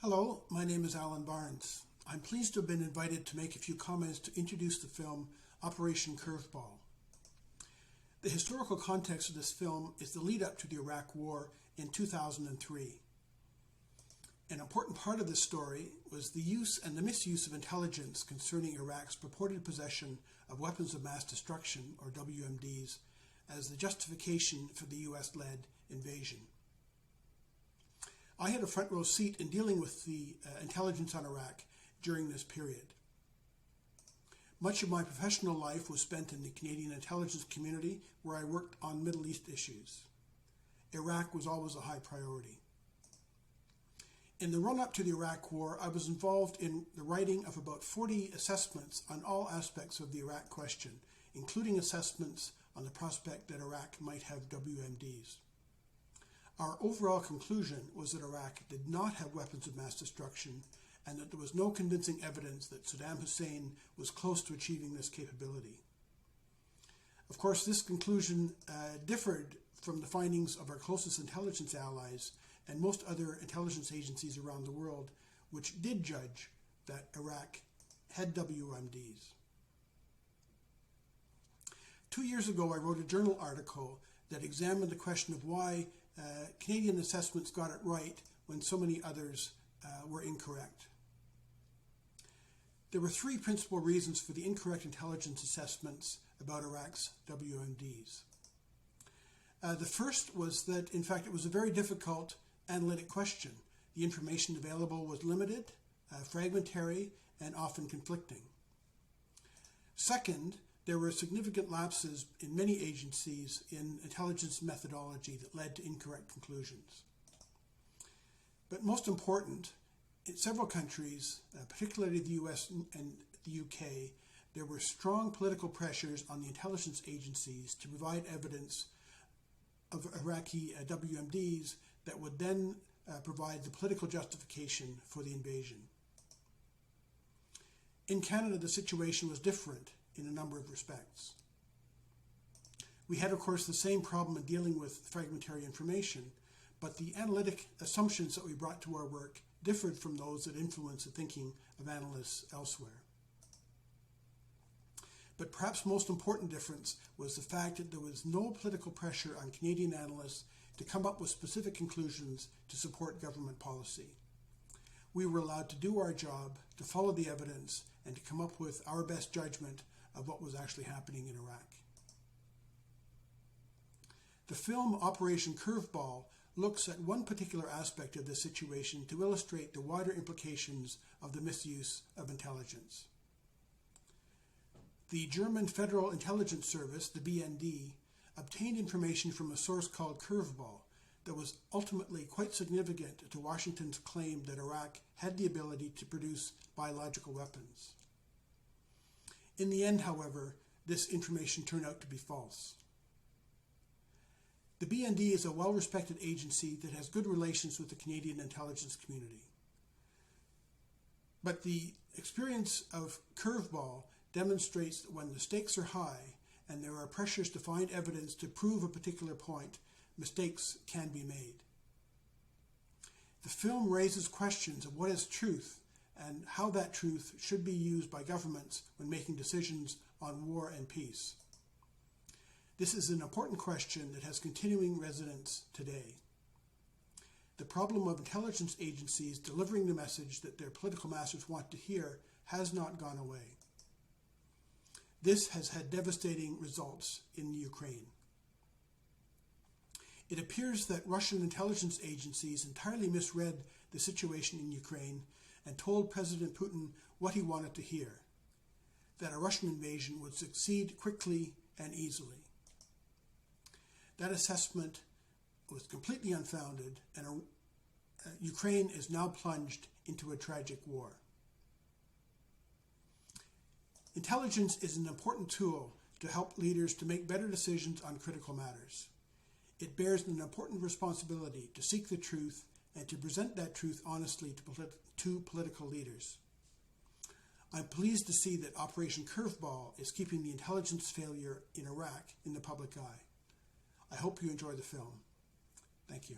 Hello, my name is Alan Barnes. I'm pleased to have been invited to make a few comments to introduce the film Operation Curveball. The historical context of this film is the lead-up to the Iraq War in 2003. An important part of this story was the use and the misuse of intelligence concerning Iraq's purported possession of weapons of mass destruction, or WMDs, as the justification for the US-led invasion. I had a front row seat in dealing with the intelligence on Iraq during this period. Much of my professional life was spent in the Canadian intelligence community, where I worked on Middle East issues. Iraq was always a high priority. In the run-up to the Iraq War, I was involved in the writing of about 40 assessments on all aspects of the Iraq question, including assessments on the prospect that Iraq might have WMDs. Our overall conclusion was that Iraq did not have weapons of mass destruction and that there was no convincing evidence that Saddam Hussein was close to achieving this capability. Of course, this conclusion differed from the findings of our closest intelligence allies and most other intelligence agencies around the world, which did judge that Iraq had WMDs. 2 years ago, I wrote a journal article that examined the question of why Canadian assessments got it right when so many others were incorrect. There were three principal reasons for the incorrect intelligence assessments about Iraq's WMDs. The first was that, in fact, it was a very difficult analytic question. The information available was limited, fragmentary, and often conflicting. Second, there were significant lapses in many agencies in intelligence methodology that led to incorrect conclusions. But most important, in several countries, particularly the US and the UK, there were strong political pressures on the intelligence agencies to provide evidence of Iraqi WMDs that would then provide the political justification for the invasion. In Canada, the situation was different in a number of respects. We had, of course, the same problem in dealing with fragmentary information, but the analytic assumptions that we brought to our work differed from those that influenced the thinking of analysts elsewhere. But perhaps most important difference was the fact that there was no political pressure on Canadian analysts to come up with specific conclusions to support government policy. We were allowed to do our job, to follow the evidence, and to come up with our best judgment of what was actually happening in Iraq. The film Operation Curveball looks at one particular aspect of this situation to illustrate the wider implications of the misuse of intelligence. The German Federal Intelligence Service, the BND, obtained information from a source called Curveball that was ultimately quite significant to Washington's claim that Iraq had the ability to produce biological weapons. In the end, however, this information turned out to be false. The BND is a well-respected agency that has good relations with the Canadian intelligence community. But the experience of Curveball demonstrates that when the stakes are high and there are pressures to find evidence to prove a particular point, mistakes can be made. The film raises questions of what is truth and how that truth should be used by governments when making decisions on war and peace. This is an important question that has continuing resonance today. The problem of intelligence agencies delivering the message that their political masters want to hear has not gone away. This has had devastating results in Ukraine. It appears that Russian intelligence agencies entirely misread the situation in Ukraine and told President Putin what he wanted to hear, that a Russian invasion would succeed quickly and easily. That assessment was completely unfounded, and Ukraine is now plunged into a tragic war. Intelligence is an important tool to help leaders to make better decisions on critical matters. It bears an important responsibility to seek the truth and to present that truth honestly to political leaders. I'm pleased to see that Operation Curveball is keeping the intelligence failure in Iraq in the public eye. I hope you enjoy the film. Thank you.